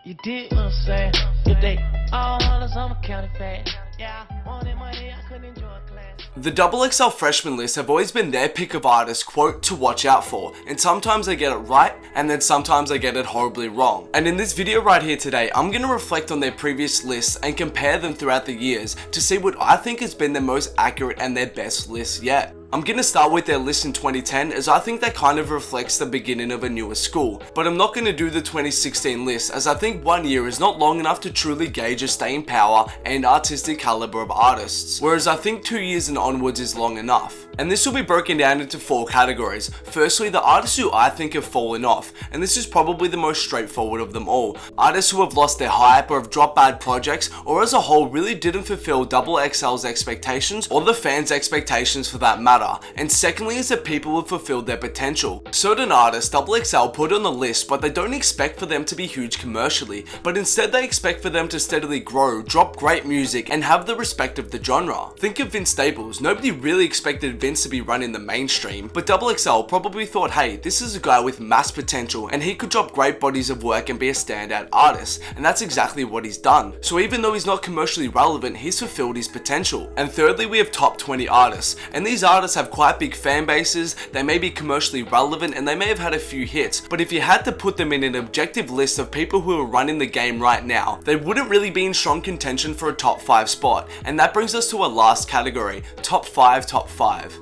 You dig what I'm saying? If they all hollers, I'm a county fan. Yeah, I wanted money, I couldn't enjoy class. The XXL freshman lists have always been their pick of artists, quote, to watch out for, and sometimes they get it right, and then sometimes they get it horribly wrong. And in this video right here today, I'm going to reflect on their previous lists and compare them throughout the years to see what I think has been their most accurate and their best lists yet. I'm going to start with their list in 2010 as I think that kind of reflects the beginning of a newer school, but I'm not going to do the 2016 list as I think 1 year is not long enough to truly gauge a staying power and artistic caliber of artists, whereas I think 2 years and onwards is long enough. And this will be broken down into 4 categories. Firstly, the artists who I think have fallen off, and this is probably the most straightforward of them all. Artists who have lost their hype or have dropped bad projects, or as a whole really didn't fulfill XXL's expectations or the fans' expectations for that matter. And secondly is that people have fulfilled their potential. Certain artists XXL put on the list, but they don't expect for them to be huge commercially, but instead they expect for them to steadily grow, drop great music, and have the respect of the genre. Think of Vince Staples. Nobody really expected Vince to be running the mainstream, but XXL probably thought, hey, this is a guy with mass potential and he could drop great bodies of work and be a standout artist, and that's exactly what he's done. So even though he's not commercially relevant, he's fulfilled his potential. And thirdly, we have top 20 artists, and these artists have quite big fan bases, they may be commercially relevant, and they may have had a few hits, but if you had to put them in an objective list of people who are running the game right now, they wouldn't really be in strong contention for a top 5 spot. And that brings us to our last category, top 5.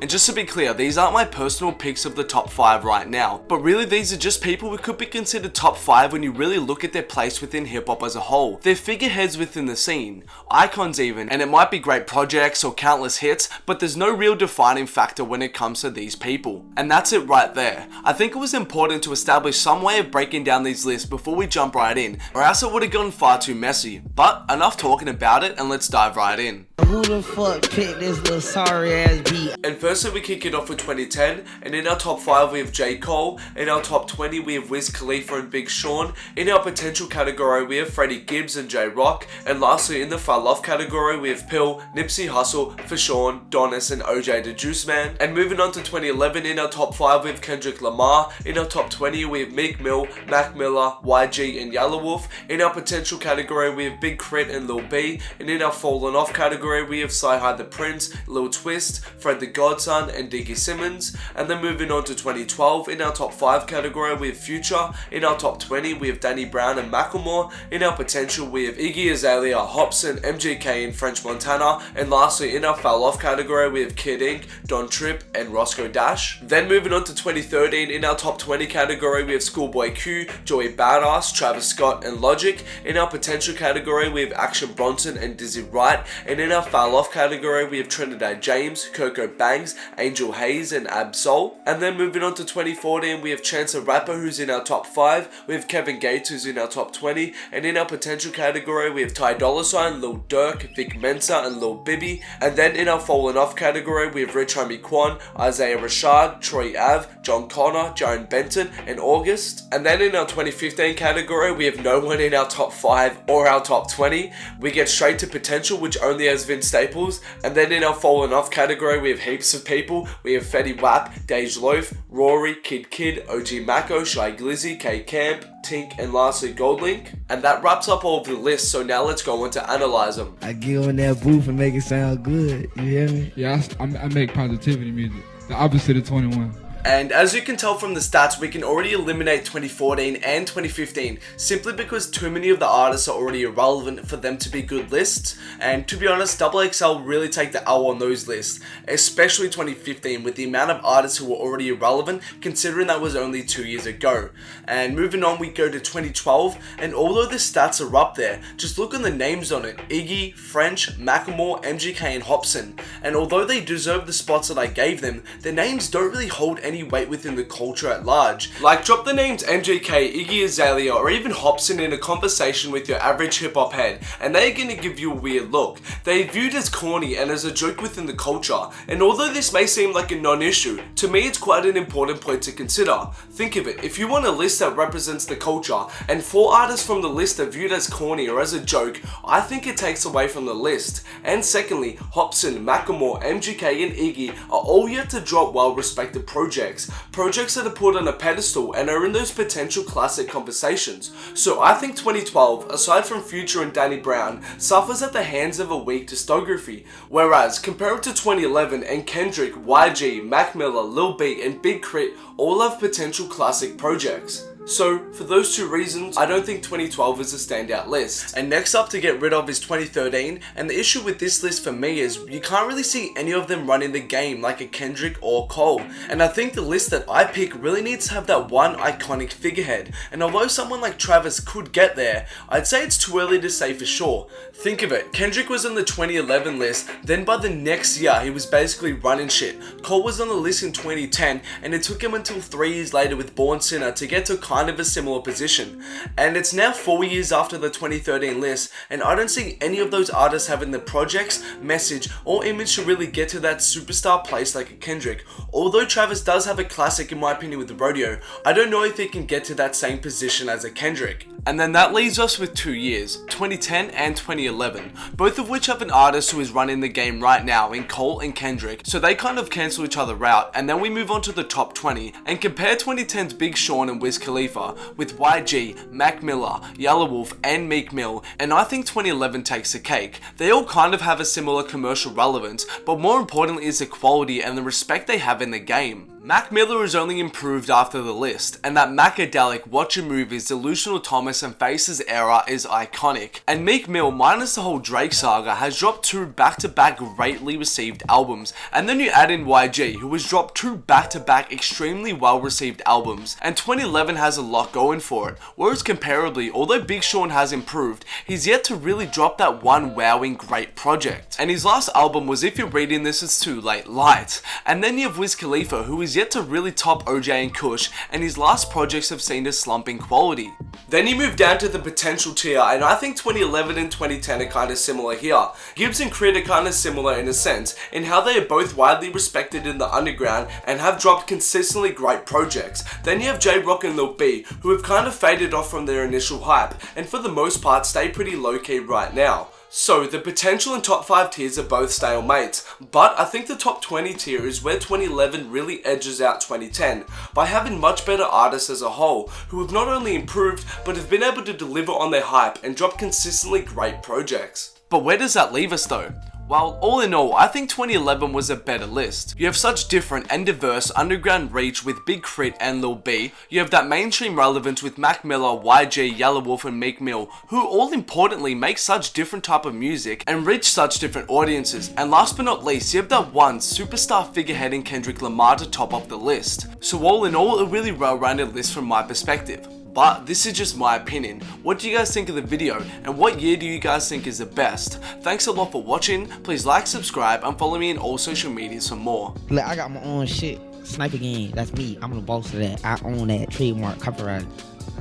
And just to be clear, these aren't my personal picks of the top 5 right now, but really these are just people who could be considered top 5 when you really look at their place within hip hop as a whole. They're figureheads within the scene, icons even, and it might be great projects or countless hits, but there's no real defining factor when it comes to these people. And that's it right there. I think it was important to establish some way of breaking down these lists before we jump right in, or else it would have gotten far too messy. But enough talking about it, and let's dive right in. Who the fuck picked this little sorry ass beat? And firstly we kick it off with 2010, and in our top 5 we have J. Cole, in our top 20 we have Wiz Khalifa and Big Sean, in our potential category we have Freddie Gibbs and J. Rock, and lastly in the far off category we have Pill, Nipsey Hussle, Fashawn, Donis and OJ the Juice Man. And moving on to 2011, in our top 5 we have Kendrick Lamar, in our top 20 we have Meek Mill, Mac Miller, YG and Yellow Wolf, in our potential category we have Big Crit and Lil B, and in our fallen off category we have Sci-Hi the Prince, Lil Twist, Fred the Godson and Diggy Simmons. And then moving on to 2012, in our top 5 category we have Future, in our top 20 we have Danny Brown and Macklemore, in our potential we have Iggy Azalea, Hopsin, MGK and French Montana, and lastly in our fell off category we have Kid Ink, Don Tripp and Roscoe Dash. Then moving on to 2013, in our top 20 category we have Schoolboy Q, Joey Badass, Travis Scott and Logic. In our potential category we have Action Bronson and Dizzy Wright, and in our fell off category we have Trinidad James, Coco Bangs, Angel Hayes and Ab-Soul. And then moving on to 2014 we have Chance the Rapper who's in our top 5, we have Kevin Gates who's in our top 20, and in our potential category we have Ty Dolla $ign, Lil Durk, Vic Mensa and Lil Bibby. And then in our fallen off category we have Rich Homie Quan, Isaiah Rashad, Troy Ave, John Connor, Joan Benton and August. And then in our 2015 category we have no one in our top 5 or our top 20. We get straight to potential which only has Vince Staples. And then in our fallen off category we have heaps of people. We have Fetty Wap, Dej Loaf, Rory, Kid, OG Mako, Shy Glizzy, K Camp, Tink and lastly Goldlink. And that wraps up all of the lists, so now let's go on to analyze them. I get on that booth and make it sound good, you hear me? Yeah, I make positivity music, the opposite of 21. And as you can tell from the stats, we can already eliminate 2014 and 2015 simply because too many of the artists are already irrelevant for them to be good lists. And to be honest, XXL really take the L on those lists, especially 2015 with the amount of artists who were already irrelevant considering that was only 2 years ago. And moving on, we go to 2012, and although the stats are up there, just look on the names on it: Iggy, French, Macklemore, MGK and Hopsin. And although they deserve the spots that I gave them, their names don't really hold any weight within the culture at large. Like, drop the names MGK, Iggy Azalea or even Hopsin in a conversation with your average hip hop head and they're gonna give you a weird look. They're viewed as corny and as a joke within the culture, and although this may seem like a non-issue, to me it's quite an important point to consider. Think of it, if you want a list that represents the culture and 4 artists from the list are viewed as corny or as a joke, I think it takes away from the list. And secondly, Hopsin, Macklemore, MGK and Iggy are all yet to drop well-respected projects projects that are put on a pedestal and are in those potential classic conversations. So I think 2012, aside from Future and Danny Brown, suffers at the hands of a weak discography, whereas compared to 2011 and Kendrick, YG, Mac Miller, Lil B and Big Crit all have potential classic projects. So, for those two reasons, I don't think 2012 is a standout list. And next up to get rid of is 2013, and the issue with this list for me is you can't really see any of them running the game like a Kendrick or Cole. And I think the list that I pick really needs to have that one iconic figurehead, and although someone like Travis could get there, I'd say it's too early to say for sure. Think of it, Kendrick was on the 2011 list, then by the next year he was basically running shit. Cole was on the list in 2010, and it took him until 3 years later with Born Sinner to get to kind of a similar position. And it's now 4 years after the 2013 list, and I don't see any of those artists having the projects, message, or image to really get to that superstar place like a Kendrick. Although Travis does have a classic in my opinion with the Rodeo, I don't know if he can get to that same position as a Kendrick. And then that leaves us with 2 years, 2010 and 2011, both of which have an artist who is running the game right now in Cole and Kendrick, so they kind of cancel each other out, and then we move on to the top 20, and compare 2010's Big Sean and Wiz Khalifa with YG, Mac Miller, Yellow Wolf and Meek Mill, and I think 2011 takes the cake. They all kind of have a similar commercial relevance, but more importantly is the quality and the respect they have in the game. Mac Miller is only improved after the list, and that Macadelic, Watch Your Movies, Delusional Thomas and Faces era is iconic. And Meek Mill, minus the whole Drake saga, has dropped 2 back-to-back greatly received albums, and then you add in YG, who has dropped 2 back-to-back extremely well received albums, and 2011 has a lot going for it, whereas comparably, although Big Sean has improved, he's yet to really drop that one wowing great project. And his last album was If You're Reading This It's Too Late, Light, and then you have Wiz Khalifa, who is yet to really top OJ and Kush, and his last projects have seen a slump in quality. Then you move down to the potential tier, and I think 2011 and 2010 are kind of similar here. Gibbs and Crit are kind of similar in a sense, in how they are both widely respected in the underground and have dropped consistently great projects. Then you have J-Rock and Lil B, who have kind of faded off from their initial hype, and for the most part stay pretty low-key right now. So the potential and top 5 tiers are both stalemates, but I think the top 20 tier is where 2011 really edges out 2010 by having much better artists as a whole who have not only improved but have been able to deliver on their hype and drop consistently great projects. But where does that leave us though? Well, all in all, I think 2011 was a better list. You have such different and diverse underground reach with Big Crit and Lil B, you have that mainstream relevance with Mac Miller, YG, Yellow Wolf and Meek Mill, who all importantly make such different type of music and reach such different audiences, and last but not least, you have that one superstar figurehead in Kendrick Lamar to top off the list. So all in all, a really well-rounded list from my perspective. But this is just my opinion. What do you guys think of the video, and what year do you guys think is the best? Thanks a lot for watching. Please like, subscribe and follow me in all social medias for more. Look, I got my own shit. Sniper game. That's me. I'm the boss of that. I own that trademark copyright.